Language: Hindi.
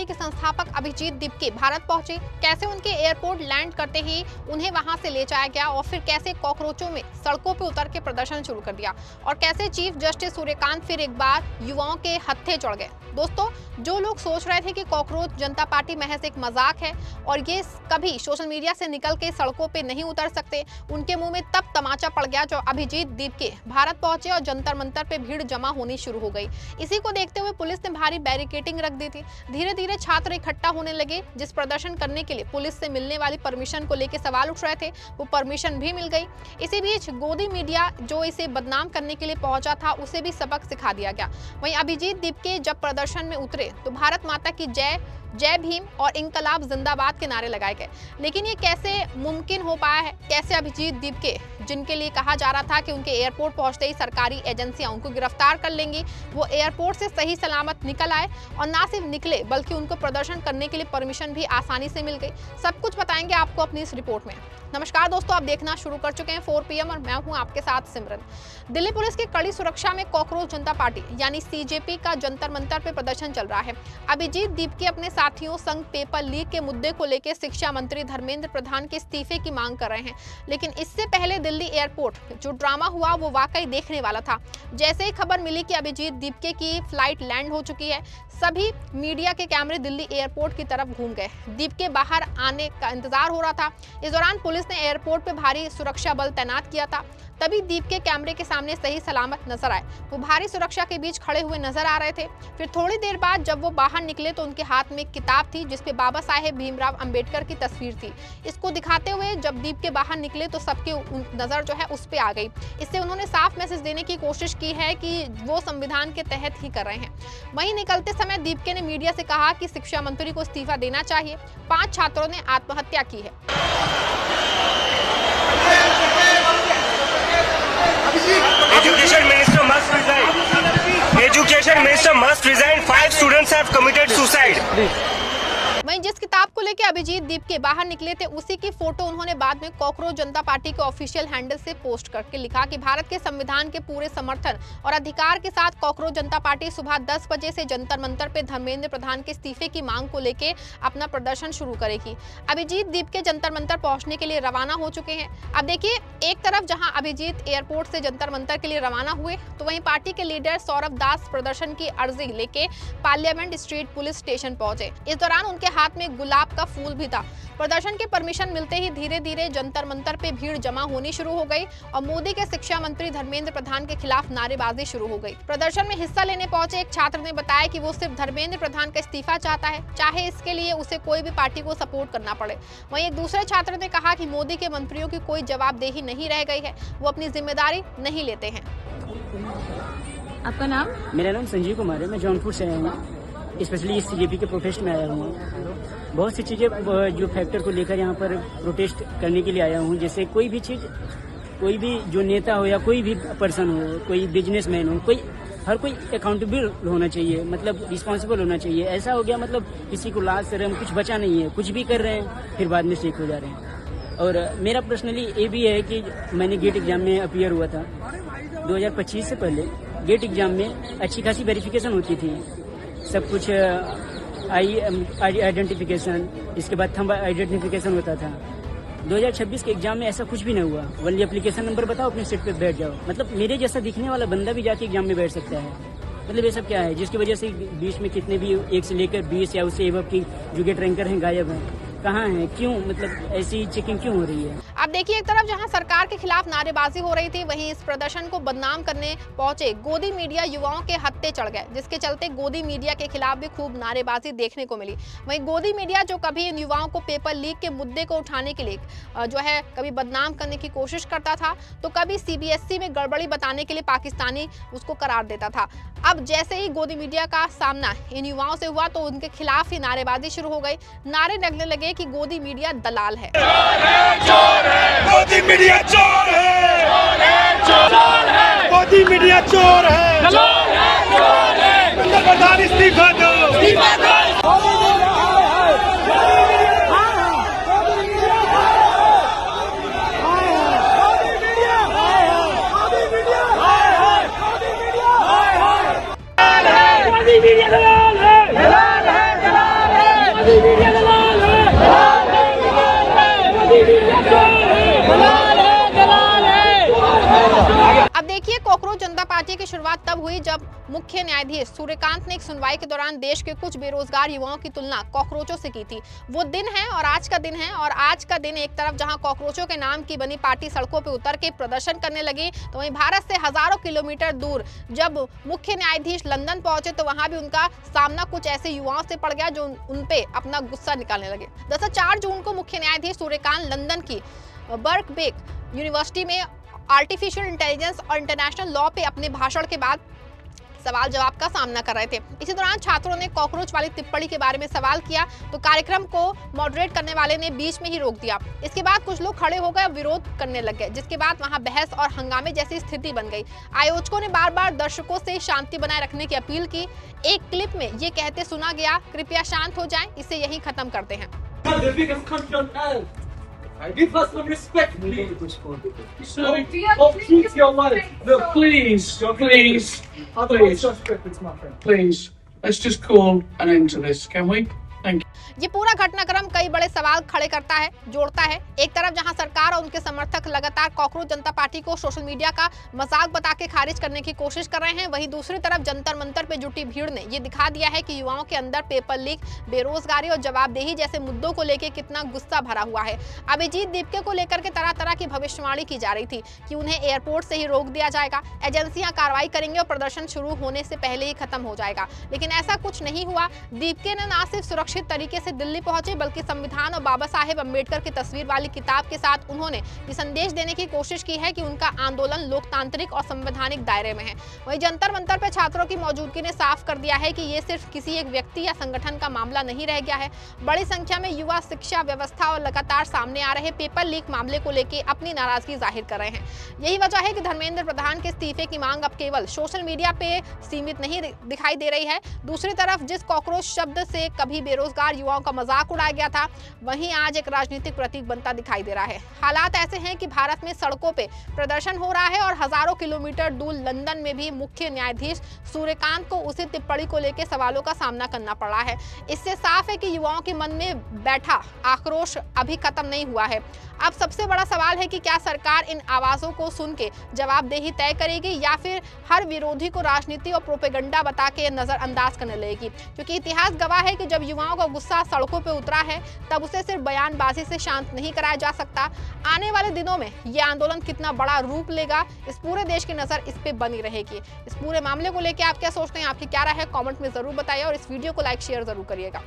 पार्टी के संस्थापक अभिजीत दीपके भारत पहुंचे, कैसे उनके एयरपोर्ट लैंड करते ही उन्हें वहां से ले जाया गया और फिर कैसे कॉकरोचों में सड़कों पर उतर के प्रदर्शन शुरू कर दिया और कैसे चीफ जस्टिस सूर्यकांत फिर एक बार युवाओं के हत्थे चढ़ गए। दोस्तों, जो लोग सोच रहे थे कि कॉकरोच जनता पार्टी महज एक मजाक है और ये कभी सोशल मीडिया से निकल के सड़कों पे नहीं उतर सकते, उनके मुंह में तब तमाचा पड़ गया जो अभिजीत दीपके भारत पहुंचे और जंतर मंतर पे भीड़ जमा होनी शुरू हो गई। इसी को देखते हुए पुलिस ने भारी बैरिकेडिंग रख दी थी। धीरे धीरे छात्र इकट्ठा होने लगे। जिस प्रदर्शन करने के लिए पुलिस से मिलने वाली परमिशन को लेकर सवाल उठ रहे थे, वो परमिशन भी मिल गई। इसी बीच गोदी मीडिया जो इसे बदनाम करने के लिए पहुंचा था, उसे भी सबक सिखा दिया गया। वहीं अभिजीत दीपके जब प्रदर्शन में उतरे तो भारत माता की जय, जय भीम और इंकलाब जिंदाबाद के नारे लगाए गए। लेकिन ये कैसे मुमकिन हो पाया है? कैसे अभिजीत दीपके, जिनके लिए कहा जा रहा था कि उनके एयरपोर्ट पहुंचते ही सरकारी एजेंसियां उनको गिरफ्तार कर लेंगी, वो एयरपोर्ट से सही सलामत निकल आए और ना सिर्फ निकले बल्कि उनको प्रदर्शन करने के लिए परमिशन भी आसानी से मिल गई। सब कुछ बताएंगे आपको अपनी इस रिपोर्ट में। नमस्कार दोस्तों, आप देखना शुरू कर चुके हैं 4 PM और मैं हूं आपके साथ सिमरन। दिल्ली पुलिस की कड़ी सुरक्षा में कॉकरोच जनता पार्टी यानी सीजेपी का जंतर मंतर पे प्रदर्शन चल रहा है। अभिजीत दीपके अपने साथियों संग पेपर लीक के मुद्दे को लेकर शिक्षा मंत्री धर्मेंद्र प्रधान के इस्तीफे की मांग कर रहे हैं। लेकिन इससे पहले दिल्ली एयरपोर्ट जो ड्रामा हुआ वो वाकई देखने वाला था। जैसे ही खबर मिली कि अभिजीत दीपके की फ्लाइट लैंड हो चुकी है, सभी मीडिया के कैमरे दिल्ली एयरपोर्ट की तरफ घूम गए। दीपके बाहर आने का इंतजार हो रहा था। इस दौरान पुलिस ने एयरपोर्ट पे भारी सुरक्षा बल तैनात किया था। तभी दीपके कैमरे के सामने सही सलामत नजर आए। वो भारी सुरक्षा के बीच खड़े हुए नजर आ रहे थे। फिर थोड़ी देर बाद जब वो बाहर निकले तो उनके हाथ में एक किताब थी जिसपे बाबा साहेब भीमराव अंबेडकर की तस्वीर थी। इसको दिखाते हुए जब दीपके बाहर निकले तो सबकी नजर जो है उस पे आ गई। इससे उन्होंने साफ मैसेज देने की कोशिश की है कि वो संविधान के तहत ही कर रहे हैं। वहीं निकलते समय दीपके ने मीडिया से कहा कि शिक्षा मंत्री को इस्तीफा देना चाहिए। 5 छात्रों ने आत्महत्या की है। Education Minister must resign. Education Minister must resign. 5 students have committed suicide. वहीं जिस किताब को लेकर अभिजीत दीपके बाहर निकले थे, उसी की फोटो उन्होंने बाद में कॉकरोच जनता पार्टी के ऑफिशियल हैंडल से पोस्ट करके लिखा कि भारत के संविधान के पूरे समर्थन और अधिकार के साथ कॉकरोच जनता पार्टी सुबह 10 बजे से जंतर मंतर पे धर्मेंद्र प्रधान के इस्तीफे की मांग को लेकर अपना प्रदर्शन शुरू करेगी। अभिजीत दीपके जंतर मंतर पहुंचने के लिए रवाना हो चुके हैं। अब देखिए, एक तरफ जहां अभिजीत एयरपोर्ट से जंतर मंतर के लिए रवाना हुए, तो वहीं पार्टी के लीडर सौरभ दास प्रदर्शन की अर्जी लेके पार्लियामेंट स्ट्रीट पुलिस स्टेशन पहुंचे। इस दौरान उनके हाथ में गुलाब का फूल भी था। प्रदर्शन की परमिशन मिलते ही धीरे धीरे जंतर मंतर पे भीड़ जमा होनी शुरू हो गई और मोदी के शिक्षा मंत्री धर्मेंद्र प्रधान के खिलाफ नारेबाजी शुरू हो गई। प्रदर्शन में हिस्सा लेने पहुंचे एक छात्र ने बताया कि वो सिर्फ धर्मेंद्र प्रधान का इस्तीफा चाहता है, चाहे इसके लिए उसे कोई भी पार्टी को सपोर्ट करना पड़े। वहीं एक दूसरे छात्र ने कहा कि मोदी के मंत्रियों की कोई जवाबदेही नहीं रह गई है, वो अपनी जिम्मेदारी नहीं लेते हैं। आपका नाम? मेरा नाम संजीव कुमार है। मैं जौनपुर से आया हूँ, स्पेशली इस सीजेपी के प्रोटेस्ट में आया हूँ। बहुत सी चीज़ें जो फैक्टर को लेकर यहाँ पर प्रोटेस्ट करने के लिए आया हूँ। जैसे कोई भी चीज़, कोई भी जो नेता हो या कोई भी पर्सन हो, कोई बिजनेसमैन हो, हर कोई अकाउंटेबल होना चाहिए, मतलब रिस्पॉन्सिबल होना चाहिए। ऐसा हो गया मतलब किसी को लाज शर्म कुछ बचा नहीं है, कुछ भी कर रहे हैं फिर बाद में सीख हो जा रहे हैं। और मेरा पर्सनली ये भी है कि मैंने गेट एग्जाम में अपीयर हुआ था 2025 से पहले। गेट एग्जाम में अच्छी खासी वेरिफिकेशन होती थी, सब कुछ आइडेंटिफिकेशन, इसके बाद थंब आइडेंटिफिकेशन होता था। 2026 के एग्जाम में ऐसा कुछ भी नहीं हुआ। वनली एप्लीकेशन नंबर बताओ, अपने सीट पे बैठ जाओ। मतलब मेरे जैसा दिखने वाला बंदा भी जाके एग्जाम में बैठ सकता है। मतलब ये सब क्या है, जिसकी वजह से बीच में कितने भी 1 से लेकर 20 या उससे एबव की जो गेट रैंकर हैं गायब हैं, कहाँ हैं, क्यों, मतलब ऐसी चेकिंग क्यों हो रही है? अब देखिए, एक तरफ जहां सरकार के खिलाफ नारेबाजी हो रही थी, वहीं इस प्रदर्शन को बदनाम करने पहुंचे गोदी मीडिया युवाओं के हत्थे चढ़ गए, जिसके चलते गोदी मीडिया के खिलाफ भी खूब नारेबाजी देखने को मिली। वहीं गोदी मीडिया जो कभी इन युवाओं को पेपर लीक के मुद्दे को उठाने के लिए जो है कभी बदनाम करने की कोशिश करता था, तो कभी CBSE में गड़बड़ी बताने के लिए पाकिस्तानी उसको करार देता था। अब जैसे ही गोदी मीडिया का सामना इन युवाओं से हुआ तो उनके खिलाफ ही नारेबाजी शुरू हो गई। नारे लगने लगे कि गोदी मीडिया दलाल है। मोदी मीडिया चोर है, मोदी मीडिया चोर है, प्रधान इस्तीफा दो। मोदी मीडिया दलाल है, दलाल है, दलाल है। जनता पार्टी की शुरुआत तब हुई जब मुख्य न्यायाधीश सूर्यकांत ने एक सुनवाई के दौरान देश के कुछ बेरोजगार युवाओं की तुलना कॉकरोचों से की थी। वो दिन है और आज का दिन है, और आज का दिन एक तरफ जहां कॉकरोचों के नाम की बनी पार्टी सड़कों पर उतर के प्रदर्शन करने लगी, तो वहीं भारत से हजारों किलोमीटर दूर जब मुख्य न्यायाधीश लंदन पहुंचे तो वहां भी उनका सामना कुछ ऐसे युवाओं से पड़ गया जो उन पे अपना गुस्सा निकालने लगे। दरअसल 4 जून को मुख्य न्यायाधीश सूर्यकांत लंदन की बर्कबेक यूनिवर्सिटी में आर्टिफिशियल इंटेलिजेंस और इंटरनेशनल लॉ पे अपने भाषण के बाद सवाल जवाब का सामना कर रहे थे। इसी दौरान छात्रों ने कॉकरोच वाली टिप्पणी के बारे में सवाल किया तो कार्यक्रम को मॉडरेट करने वाले ने बीच में ही रोक दिया। इसके बाद कुछ लोग खड़े हो गए और विरोध करने लग गए, जिसके बाद वहां बहस और हंगामे जैसी स्थिति बन गई। आयोजकों ने बार बार दर्शकों से शांति बनाए रखने की अपील की। एक क्लिप में ये कहते सुना गया, कृपया शांत हो जाएं, इसे यहीं खत्म करते हैं। Give us some respect, please. Treat your life. No, please, please. Let's just call an end to this, can we? Thank you. ये पूरा घटनाक्रम कई बड़े सवाल खड़े करता है, जोड़ता है। एक तरफ जहां सरकार और उनके समर्थक लगातार कॉकरोच जनता पार्टी को सोशल मीडिया का मजाक बता के खारिज करने की कोशिश कर रहे हैं, वहीं दूसरी तरफ जंतर मंतर पे जुटी भीड़ ने ये दिखा दिया है कि युवाओं के अंदर पेपर लीक, बेरोजगारी और जवाबदेही जैसे मुद्दों को लेकर कितना गुस्सा भरा हुआ है। अभिजीत दीपके को लेकर के तरह तरह की भविष्यवाणी की जा रही थी कि उन्हें एयरपोर्ट से ही रोक दिया जाएगा, एजेंसियां कार्रवाई करेंगे और प्रदर्शन शुरू होने से पहले ही खत्म हो जाएगा, लेकिन ऐसा कुछ नहीं हुआ। दीपके ने न सिर्फ सुरक्षित तरीके से दिल्ली पहुंचे, बल्कि संविधान और बाबा साहेब अम्बेडकर की तस्वीर वाली किताब के साथ उन्होंने ये संदेश देने की कोशिश की है कि उनका आंदोलन लोकतांत्रिक और संवैधानिक दायरे में है। वहीं जंतर मंतर पर छात्रों की मौजूदगी ने साफ कर दिया है कि ये सिर्फ किसी एक व्यक्ति या संगठन का मामला नहीं रह गया है। बड़ी संख्या में युवा शिक्षा व्यवस्था और लगातार सामने आ रहे पेपर लीक मामले को लेकर अपनी नाराजगी जाहिर कर रहे हैं। यही वजह है कि धर्मेंद्र प्रधान के इस्तीफे की मांग अब केवल सोशल मीडिया पे सीमित नहीं दिखाई दे रही है। दूसरी तरफ जिस कॉकरोच शब्द से कभी बेरोजगार युवाओं का मजाक उड़ाया गया था, वहीं आज एक राजनीतिक प्रतीक बनता दिखाई दे रहा है। हालात ऐसे हैं कि भारत में सड़कों पे प्रदर्शन हो रहा है और हजारों किलोमीटर दूर लंदन में भी मुख्य न्यायाधीश सूर्यकांत को उसी टिप्पणी को लेकर सवालों का सामना करना पड़ा है। इससे साफ है कि युवाओं के मन में बैठा आक्रोश अभी खत्म नहीं हुआ है। अब सबसे बड़ा सवाल है कि क्या सरकार इन आवाजों को सुन के जवाबदेही तय करेगी या फिर हर विरोधी को राजनीति और प्रोपेगेंडा बता के नजरअंदाज करने लगेगी, क्योंकि इतिहास गवाह है कि जब युवाओं का गुस्सा सड़कों पे उतरा है तब उसे सिर्फ बयानबाजी से शांत नहीं कराया जा सकता। आने वाले दिनों में ये आंदोलन कितना बड़ा रूप लेगा, इस पूरे देश की नजर इस पे बनी रहेगी। इस पूरे मामले को लेकर आप क्या सोचते हैं, आपकी क्या राय है, कमेंट में जरूर बताइए और इस वीडियो को लाइक शेयर जरूर करिएगा।